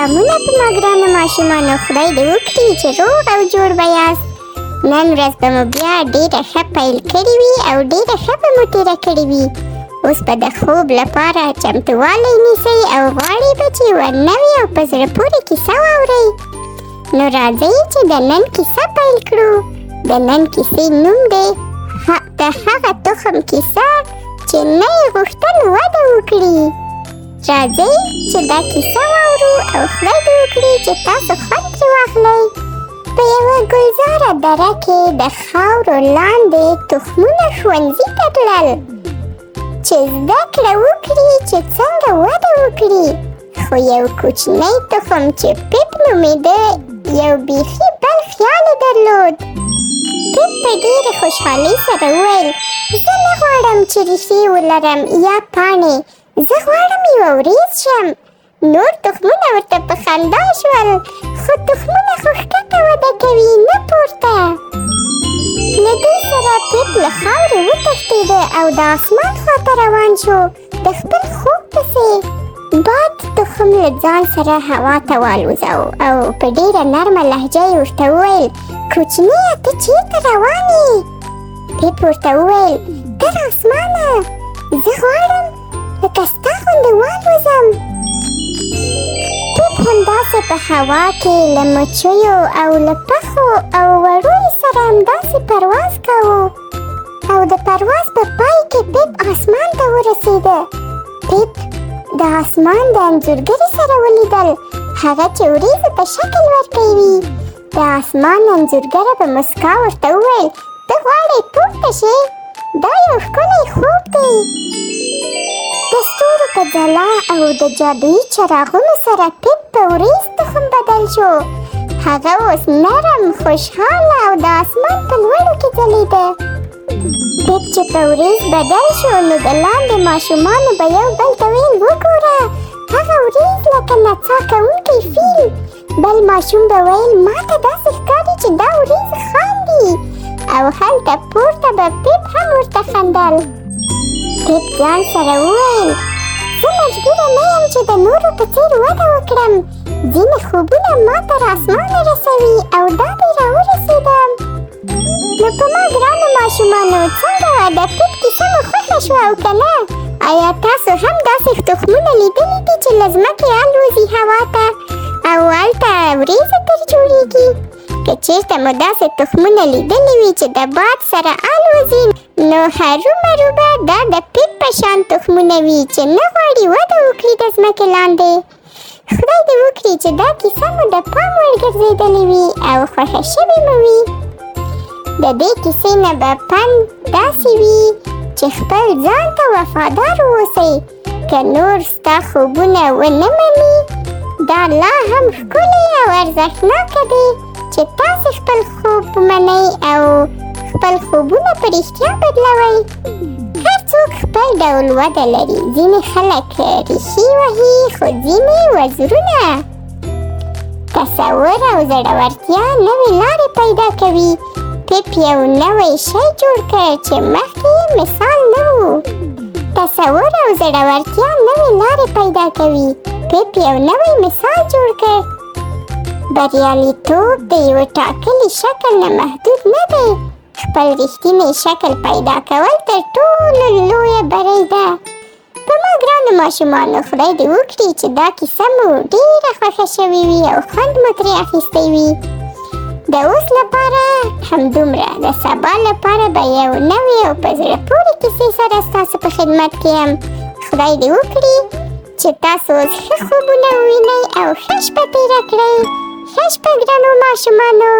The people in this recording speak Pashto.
سلامونه په ما ګرانو ماشومانو. خدای دې وکړي چې روغ او جوړ به یاست. نن ورځ به مو بیا ډېره ښه پیل کړې وي او ډېره ښه به مو تېره کړې وي. اوس به د خوب لپاره چمتووالی نیسئ او غواړئ به چې یوه نوې او په زړه پورې کیسه واورئ. نو راځئ چې د نن کیسه پیل کړو. د نن کیسې نوم دی د هغه تخم کیسه چې نه یې غوښتل وده وکړي. راځئ چې دا کیسه واورو او خدای دې وکړي چې تاسو خوند ترې واخلئ. په یوه ګلزاره دره کې د خاورو لاندې تخمونه ښوونځي ته تلل چې زده کړه وکړي چې څنګه وده وکړي. خو یو کوچنی تخم چې پیپ نومېده یو بیخي بل خیال یې درلود. پیپ په ډېرې خوشحالۍ سره وویل زه نه غواړم چې ریښې ولرم یا پاڼې، زه غواړم یوه وریځ شم. نور تخمونه ورته په خندا شول، خو تخمونه خو ښکته وده کوي نه پورته. له دې سره پیپ له خاورې وتښتېده او د اسمان خواته روان شو د خپل خوب پسې. باد تخم له ځان سره هوا ته والوځاوه او په ډېره نرمه لهجه یې ورته وویل کوچنیه ته چېرته روان یې؟ پیپ ورته وویل تر اسمانه، زه غواړم لکه ستا غوندې والوځم. پیپ همداسې په هوا کې له مچیو او له پخو او وړیو سره همداسې پرواز کاوه او د پرواز په پای کې پیپ اسمان ته ورسېده. پیپ د اسمان د انځورګرې سره ولیدل، هغه چې وریځو ته شکل ورکوي. د اسمان انځورګره په مسکا ورته وویل ته غواړې پورته شې؟ دا یو ښکلی خوب دی. د ستورو په ځلا او د جادویي چراغونو سره پیپ په وریځ تخم بدل شو. هغه اوس نرم، خوشحاله او د اسمان په لوړو کې ځلېده. پیپ چې په وریځ بدل شو نو د لاندې ماشومانو به یو بل ته ویل وګوره هغه وریځ لکه نڅا کوونکی فیل. بل ماشوم به ویل ما ته داسې ښکاري چې دا وریځې خاندي، او هلته پورته به پیپ هم ورته خندل. پیپ ځان سره وویل زه مجبوره نه یم چې د نورو په څېر وده وکړم. ځینې خوبونه ما تر اسمانه رسوي او دا دی راورسېدم. نو په ما ګرانو ماشومانو څنګه وه؟ د پیپ کیسه مو خوښه شوه او که نه؟ آیا تاسو هم داسې تخمونه لیدلي دي چې له ځمکې الوځي هوا ته او هلته وریځې ترې جوړېږي؟ که چېرته مو داسې تخمونه لیدلي وي چې د باد سره الوځي نو هرومرو به دا د پیپ په شان تخمونه وي چې نه غواړي وده وکړي د ځمکې لاندې. خدای دې وکړي چې دا کیسه مو د پام وړ ګرځېدلې وي او خوښه شوې مو وي. د دې کیسې نه به پند داسې وي چې خپل ځان ته وفادار واوسئ. که نور ستا خوبونه ونه مني دا لا هم ښکلی او ارزښتناکه دی چې تاسې خپل خوب ومنئ او خپل خوبونه په رښتیا بدلوئ. هر څوک خپل ډول وده لري. ځینې خلک ریښې وهي خو ځینې وزرونه. تصور او زړورتیا نوې لارې پیدا کوي. پیپ یو نوی شی جوړ کړ چې مخکې یې مثال نه و. تصور او زړورتیا نوې لارې پیدا کوي. پیپ یو نوی مثال جوړ کړ. بریالیتوب د یوه ټاکلي شکل نه محدود نه دی. خپل رښتینی شکل پیدا کول تر ټولو لویه بری ده. په ما ګرانو ماشومانو خدای دې وکړي چې دا کیسه مو ډېره خوښه شوې وي او خوند مو ترې اخیستی وي. د اوس لپاره همدومره. د سبا لپاره به یو نوې او په زړه پورې کیسې سره ستاسو په خدمت کې یم. خدای دې وکړي چې تاسو اوس ښه خوبونه ووینئ او ښه شپه تېره کړئ. ښه شپه ګرانو ماشومانو.